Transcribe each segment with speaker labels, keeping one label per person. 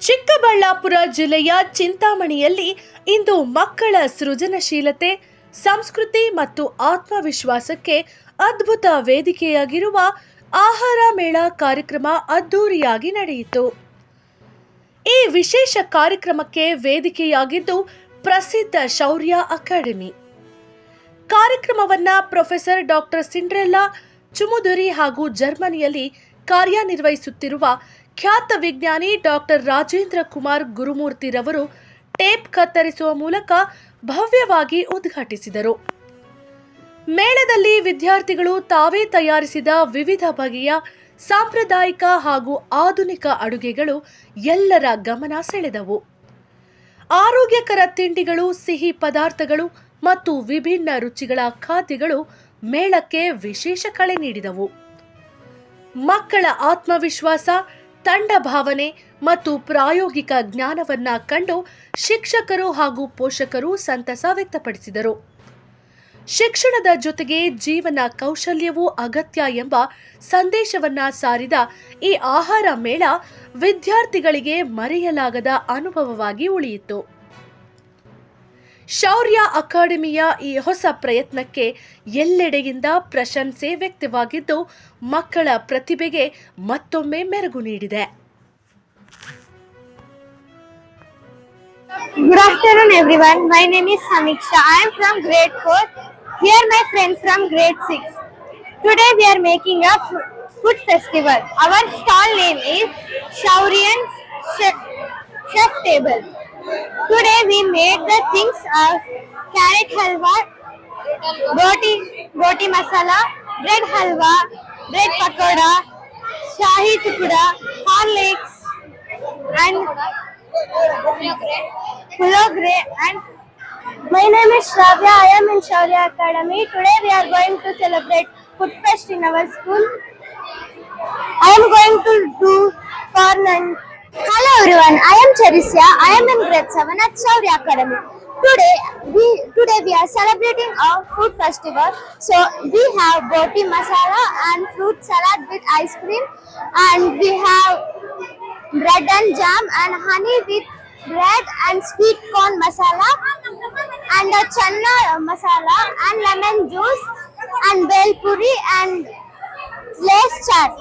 Speaker 1: ಚಿಕ್ಕಬಳ್ಳಾಪುರ ಜಿಲ್ಲೆಯ ಚಿಂತಾಮಣಿಯಲ್ಲಿ ಇಂದು ಮಕ್ಕಳ ಸೃಜನಶೀಲತೆ, ಸಂಸ್ಕೃತಿ ಮತ್ತು ಆತ್ಮವಿಶ್ವಾಸಕ್ಕೆ ಅದ್ಭುತ ವೇದಿಕೆಯಾಗಿರುವ ಆಹಾರ ಮೇಳ ಕಾರ್ಯಕ್ರಮ ಅದ್ದೂರಿಯಾಗಿ ನಡೆಯಿತು. ಈ ವಿಶೇಷ ಕಾರ್ಯಕ್ರಮಕ್ಕೆ ವೇದಿಕೆಯಾಗಿದ್ದು ಪ್ರಸಿದ್ಧ ಶೌರ್ಯ ಅಕಾಡೆಮಿ. ಕಾರ್ಯಕ್ರಮವನ್ನ ಪ್ರೊಫೆಸರ್ ಡಾಕ್ಟರ್ ಸಿಂಡ್ರೆಲ್ಲಾ ಚುಮುದುರಿ ಹಾಗೂ ಜರ್ಮನಿಯಲ್ಲಿ ಕಾರ್ಯನಿರ್ವಹಿಸುತ್ತಿರುವ ಖ್ಯಾತ ವಿಜ್ಞಾನಿ ಡಾಕ್ಟರ್ ರಾಜೇಂದ್ರ ಕುಮಾರ್ ಗುರುಮೂರ್ತಿರವರು ಟೇಪ್ ಕತ್ತರಿಸುವ ಮೂಲಕ ಭವ್ಯವಾಗಿ ಉದ್ಘಾಟಿಸಿದರು. ಮೇಳದಲ್ಲಿ ವಿದ್ಯಾರ್ಥಿಗಳು ತಾವೇ ತಯಾರಿಸಿದ ವಿವಿಧ ಬಗೆಯ ಸಾಂಪ್ರದಾಯಿಕ ಹಾಗೂ ಆಧುನಿಕ ಅಡುಗೆಗಳು ಎಲ್ಲರ ಗಮನ ಸೆಳೆದವು. ಆರೋಗ್ಯಕರ ತಿಂಡಿಗಳು, ಸಿಹಿ ಪದಾರ್ಥಗಳು ಮತ್ತು ವಿಭಿನ್ನ ರುಚಿಗಳ ಖಾದ್ಯಗಳು ಮೇಳಕ್ಕೆ ವಿಶೇಷ ಕಳೆ ನೀಡಿದವು. ಮಕ್ಕಳ ಆತ್ಮವಿಶ್ವಾಸ, ತಂಡ ಭಾವನೆ ಮತ್ತು ಪ್ರಾಯೋಗಿಕ ಜ್ಞಾನವನ್ನ ಕಂಡು ಶಿಕ್ಷಕರು ಹಾಗೂ ಪೋಷಕರು ಸಂತಸ ವ್ಯಕ್ತಪಡಿಸಿದರು. ಶಿಕ್ಷಣದ ಜೊತೆಗೆ ಜೀವನ ಕೌಶಲ್ಯವೂ ಅಗತ್ಯ ಎಂಬ ಸಂದೇಶವನ್ನ ಸಾರಿದ ಈ ಆಹಾರ ಮೇಳ ವಿದ್ಯಾರ್ಥಿಗಳಿಗೆ ಮರೆಯಲಾಗದ ಅನುಭವವಾಗಿ ಉಳಿಯಿತು. ಶೌರ್ಯ ಅಕಾಡೆಮಿಯ ಈ ಹೊಸ ಪ್ರಯತ್ನಕ್ಕೆ ಎಲ್ಲೆಡೆಯಿಂದ ಪ್ರಶಂಸೆ ವ್ಯಕ್ತವಾಗಿದ್ದು ಮಕ್ಕಳ ಪ್ರತಿಭೆಗೆ ಮತ್ತೊಮ್ಮೆ ಮೆರುಗು ನೀಡಿದೆ.
Speaker 2: Good afternoon everyone. My name is Samiksha. I am from grade 4. Here my friends from grade 6. Today we are making a food festival. Our stall name is Shauryan's Chef Table. Today we made the things of carrot halwa, roti masala, bread halwa, bread pakoda, shahi tukda, horlicks and pulogre. And my name is Shravya. I am in Shaurya Academy. Today we are going to celebrate Food Fest in our school. I am going to do corn and hello everyone, I am Charisya. I am in grade 7 at Shaurya Academy. Today we are celebrating our food festival. So we have roti masala and fruit salad with ice cream, and we have bread and jam and honey with bread and sweet corn masala and a channa masala and lemon juice and bel puri and lace chaat.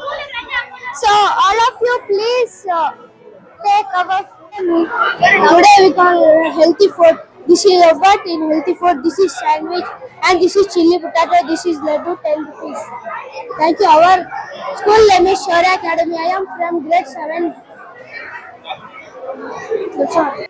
Speaker 2: So all of you please take our today we call healthy food. This is yogurt in healthy food. This is sandwich and this is chili potato. This is laddu 10 rupees. Thank you. Our school name is Shaurya Academy. I am from grade 7. That's all.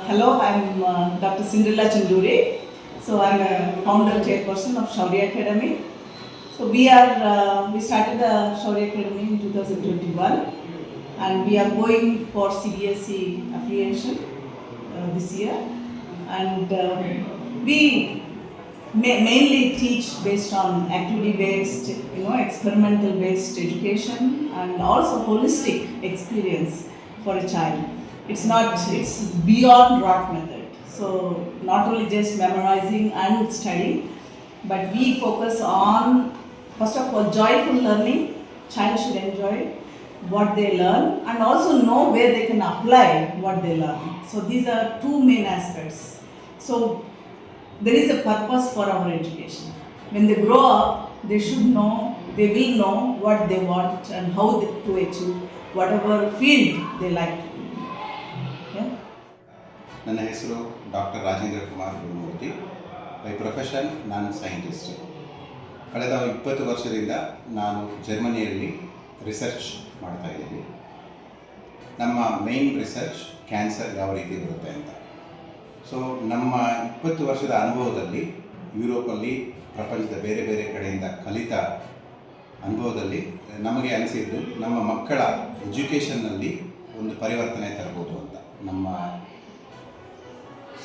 Speaker 3: Hello, I'm Dr. Cinderella Chanduri. So I'm a founder chairperson of Shaurya Academy. So we started the Shaurya Academy in 2021, and we are going for CBSE affiliation this year. And we mainly teach based on activity-based, experimental-based education, and also holistic experience for a child. It's beyond rote method. So not only just memorizing and studying, but we focus on, first of all, joyful learning. Child should enjoy what they learn and also know where they can apply what they learn. So these are two main aspects. So there is a purpose for our education. When they grow up, they will know what they want and how to achieve whatever field they like to do. Yeah?
Speaker 4: ನನ್ನ ಹೆಸರು doctor Rajendra Kumar Gurumurthy. By profession ನಾನು scientist. ಕಳೆದ 20 ವರ್ಷದಿಂದ ನಾನು ಜರ್ಮನಿಯಲ್ಲಿ research ಮಾಡ್ತಾ ಇದ್ದೀನಿ. ನಮ್ಮ ಮೇನ್ ರಿಸರ್ಚ್ ಕ್ಯಾನ್ಸರ್ ಯಾವ ರೀತಿ ಬರುತ್ತೆ ಅಂತ. ಸೊ ನಮ್ಮ 20 ವರ್ಷದ ಅನುಭವದಲ್ಲಿ ಯುರೋಪಲ್ಲಿ ಪ್ರಪಂಚದ ಬೇರೆ ಬೇರೆ ಕಡೆಯಿಂದ ಕಲಿತ ಅನುಭವದಲ್ಲಿ ನಮಗೆ ಅನಿಸಿದ್ದು ನಮ್ಮ ಮಕ್ಕಳ ಎಜುಕೇಷನ್ನಲ್ಲಿ ಒಂದು ಪರಿವರ್ತನೆ ತರಬಹುದು ಅಂತ. ನಮ್ಮ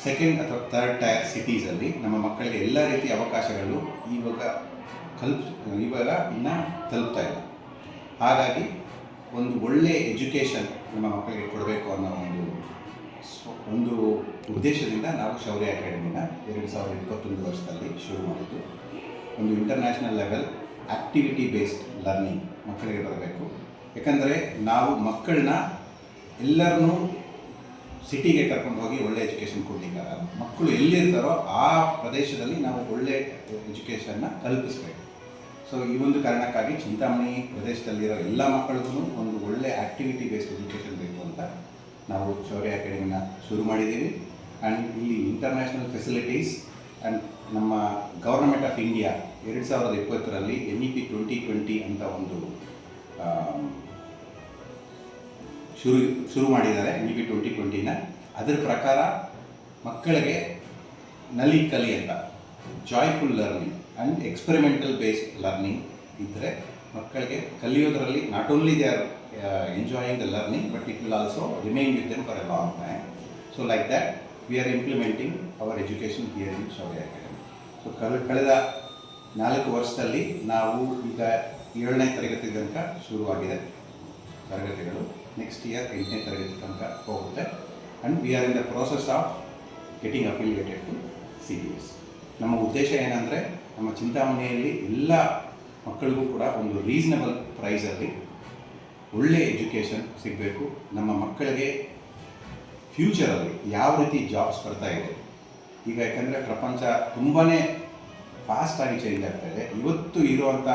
Speaker 4: ಸೆಕೆಂಡ್ ಅಥವಾ ಥರ್ಡ್ ಟೈರ್ ಸಿಟೀಸಲ್ಲಿ ನಮ್ಮ ಮಕ್ಕಳಿಗೆ ಎಲ್ಲ ರೀತಿಯ ಅವಕಾಶಗಳು ಇವಾಗ ಇನ್ನೂ ತಲುಪ್ತಾ ಇಲ್ಲ. ಹಾಗಾಗಿ ಒಂದು ಒಳ್ಳೆಯ ಎಜುಕೇಷನ್ ನಮ್ಮ ಮಕ್ಕಳಿಗೆ ಕೊಡಬೇಕು ಅನ್ನೋ ಒಂದು ಉದ್ದೇಶದಿಂದ ನಾವು ಶೌರ್ಯ ಅಕಾಡೆಮಿನ 2021 ವರ್ಷದಲ್ಲಿ ಶುರು ಮಾಡಿದ್ದು. ಒಂದು international level activity based learning ಮಕ್ಕಳಿಗೆ ಬರಬೇಕು. ಯಾಕಂದರೆ ನಾವು ಮಕ್ಕಳನ್ನ ಎಲ್ಲರನ್ನೂ ಸಿಟಿಗೆ ಕರ್ಕೊಂಡು ಹೋಗಿ ಒಳ್ಳೆ ಎಜುಕೇಷನ್ ಕೊಡಲಿಕ್ಕಾಗಲ್ಲ. ಮಕ್ಕಳು ಎಲ್ಲಿರ್ತಾರೋ ಆ ಪ್ರದೇಶದಲ್ಲಿ ನಾವು ಒಳ್ಳೆ ಎಜುಕೇಷನ್ನ ಕಲ್ಪಿಸಬೇಕು. ಸೊ ಈ ಒಂದು ಕಾರಣಕ್ಕಾಗಿ ಚಿಂತಾಮಣಿ ಪ್ರದೇಶದಲ್ಲಿರೋ ಎಲ್ಲ ಮಕ್ಕಳಿಗೂ ಒಂದು ಒಳ್ಳೆ ಆ್ಯಕ್ಟಿವಿಟಿ ಬೇಸ್ಡ್ ಎಜುಕೇಷನ್ ಬೇಕು ಅಂತ ನಾವು ಶೌರ್ಯ ಅಕಾಡೆಮಿನ ಶುರು ಮಾಡಿದ್ದೀವಿ. ಆ್ಯಂಡ್ ಇಲ್ಲಿ ಇಂಟರ್ನ್ಯಾಷನಲ್ ಫೆಸಿಲಿಟೀಸ್ ಆ್ಯಂಡ್ ನಮ್ಮ ಗೌರ್ಮೆಂಟ್ ಆಫ್ ಇಂಡಿಯಾ 2020ರಲ್ಲಿ NEP 2020 ಅಂತ ಒಂದು ಶುರು ಮಾಡಿದ್ದಾರೆ. NEP 2020ನ ಅದರ ಪ್ರಕಾರ ಮಕ್ಕಳಿಗೆ ನಲಿ ಕಲಿ ಅಂತ joyful learning and experimental based learning ಇದ್ದರೆ ಮಕ್ಕಳಿಗೆ ಕಲಿಯೋದರಲ್ಲಿ not only they are enjoying the learning but it will also remain with them for a long time. So like that we are implementing our education here in Shaurya academy. So ಕಳೆದ 4 ವರ್ಷದಲ್ಲಿ ನಾವು ಈಗ 7ನೇ ತರಗತಿ ತನಕ ಶುರುವಾಗಿದೆ ತರಗತಿಗಳು. ನೆಕ್ಸ್ಟ್ ಇಯರ್ 8ನೇ ತರಗತಿ ತನಕ ಹೋಗುತ್ತೆ. And we are in the process of getting affiliated to CBS. ನಮ್ಮ ಉದ್ದೇಶ ಏನಂದರೆ ನಮ್ಮ ಚಿಂತಾಮಣಿಯಲ್ಲಿ ಎಲ್ಲ ಮಕ್ಕಳಿಗೂ ಕೂಡ ಒಂದು ರೀಸನಬಲ್ ಪ್ರೈಸಲ್ಲಿ ಒಳ್ಳೆ ಎಜುಕೇಷನ್ ಸಿಗಬೇಕು. ನಮ್ಮ ಮಕ್ಕಳಿಗೆ ಫ್ಯೂಚರಲ್ಲಿ ಯಾವ ರೀತಿ ಜಾಬ್ಸ್ ಬರ್ತಾ ಇದೆ ಈಗ, ಯಾಕಂದರೆ ಪ್ರಪಂಚ ತುಂಬಾ ಫಾಸ್ಟಾಗಿ ಚೇಂಜ್ ಆಗ್ತಾ ಇದೆ. ಇವತ್ತು ಇರುವಂಥ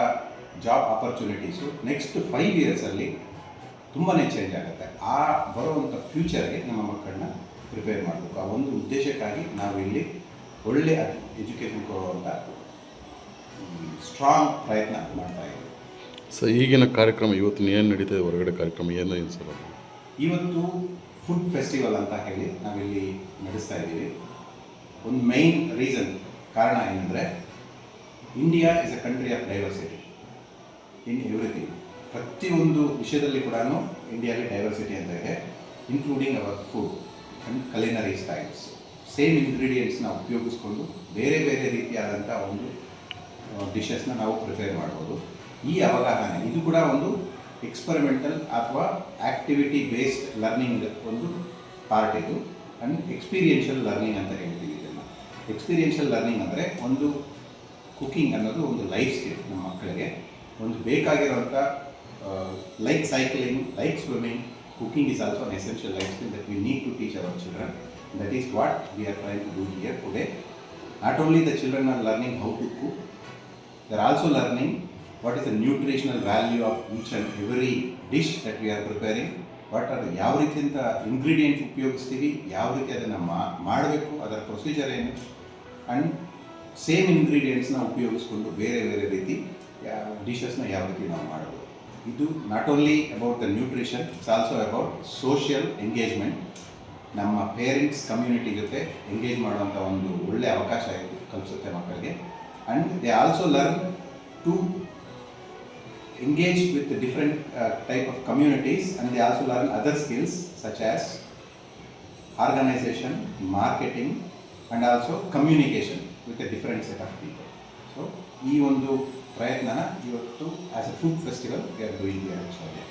Speaker 4: ಜಾಬ್ ಆಪರ್ಚುನಿಟೀಸು ನೆಕ್ಸ್ಟ್ 5 ಇಯರ್ಸಲ್ಲಿ ತುಂಬಾ ಚೇಂಜ್ ಆಗುತ್ತೆ. ಆ ಬರುವಂಥ ಫ್ಯೂಚರ್ಗೆ ನಮ್ಮ ಮಕ್ಕಳನ್ನ ಪ್ರಿಪೇರ್ ಮಾಡಬೇಕು. ಆ ಒಂದು ಉದ್ದೇಶಕ್ಕಾಗಿ ನಾವು ಇಲ್ಲಿ ಒಳ್ಳೆಯ ಎಜುಕೇಷನ್ ಕೊಡುವಂಥ ಸ್ಟ್ರಾಂಗ್ ಪ್ರಯತ್ನ ಮಾಡ್ತಾ ಇದ್ದೀವಿ.
Speaker 5: ಸರ್, ಈಗಿನ ಕಾರ್ಯಕ್ರಮ ಇವತ್ತು ಏನು ನಡೀತದೆ? ಹೊರಗಡೆ ಕಾರ್ಯಕ್ರಮ ಏನು ಸರ್?
Speaker 4: ಇವತ್ತು ಫುಡ್ ಫೆಸ್ಟಿವಲ್ ಅಂತ ಹೇಳಿ ನಾವಿಲ್ಲಿ ನಡೆಸ್ತಾ ಇದ್ದೀವಿ. ಒಂದು ಮೈನ್ ಕಾರಣ ಏನಂದರೆ India is a country of diversity in everything. ಪ್ರತಿಯೊಂದು ವಿಷಯದಲ್ಲಿ ಕೂಡ ಇಂಡಿಯಾಗೆ ಡೈವರ್ಸಿಟಿ ಅಂತ ಇದೆ, including our food and culinary styles. Same ಇಂಗ್ರೀಡಿಯೆಂಟ್ಸ್ನ ಉಪಯೋಗಿಸ್ಕೊಂಡು ಬೇರೆ ಬೇರೆ ರೀತಿಯಾದಂಥ ಒಂದು ಡಿಶಸ್ನ ನಾವು ಪ್ರಿಪೇರ್ ಮಾಡ್ಬೋದು. ಈ ಅವಗಾಹನೆ ಇದು ಕೂಡ ಒಂದು ಎಕ್ಸ್ಪರಿಮೆಂಟಲ್ ಅಥವಾ ಆ್ಯಕ್ಟಿವಿಟಿ ಬೇಸ್ಡ್ ಲರ್ನಿಂಗ್ ಒಂದು ಪಾರ್ಟ್ ಇದು. ಆ್ಯಂಡ್ ಎಕ್ಸ್ಪೀರಿಯೆನ್ಷಿಯಲ್ ಲರ್ನಿಂಗ್ ಅಂತ ಹೇಳ್ತೀವಿ ಇದನ್ನು. ಎಕ್ಸ್ಪೀರಿಯೆನ್ಷಿಯಲ್ ಲರ್ನಿಂಗ್ ಅಂದರೆ ಒಂದು ಕುಕಿಂಗ್ ಅನ್ನೋದು ಒಂದು ಲೈಫ್ ಸ್ಕಿಲ್. ನಮ್ಮ ಮಕ್ಕಳಿಗೆ ಒಂದು ಬೇಕಾಗಿರುವಂಥ like cycling, like swimming, cooking is also an essential life skill that we need to teach our children. That is what we are trying to do here today. Not only the children are learning how to cook, they are also learning what is the nutritional value of each and every dish that we are preparing. What are the ಯಾವ ರೀತಿಯಿಂದ ingredients ಉಪಯೋಗಿಸ್ತೀವಿ, ಯಾವ ರೀತಿ ಅದನ್ನು ಮಾಡಬೇಕು, ಅದರ procedure ಏನು, and same ಇಂಗ್ರೀಡಿಯೆಂಟ್ಸ್ನ ಉಪಯೋಗಿಸ್ಕೊಂಡು ಬೇರೆ ಬೇರೆ ರೀತಿ ಡಿಶಸ್ನ ಯಾವ ರೀತಿ ನಾವು ಮಾಡಬೇಕು. ಇದು not only about the nutrition, it's also about social engagement ನಮ್ಮ ಪೇರೆಂಟ್ಸ್ ಕಮ್ಯುನಿಟಿ ಜೊತೆ ಎಂಗೇಜ್ ಮಾಡುವಂಥ ಒಂದು ಒಳ್ಳೆಯ ಅವಕಾಶ ಕಲಿಸುತ್ತೆ ಮಕ್ಕಳಿಗೆ. And they also learn to engage with the different type of communities, and they also learn other skills such as organization, marketing, and also communication with a different set of people. So ಈ ಒಂದು ಪ್ರಯತ್ನನ ಇವತ್ತು as A food festival we are doing here at ಶೌರ್ಯ.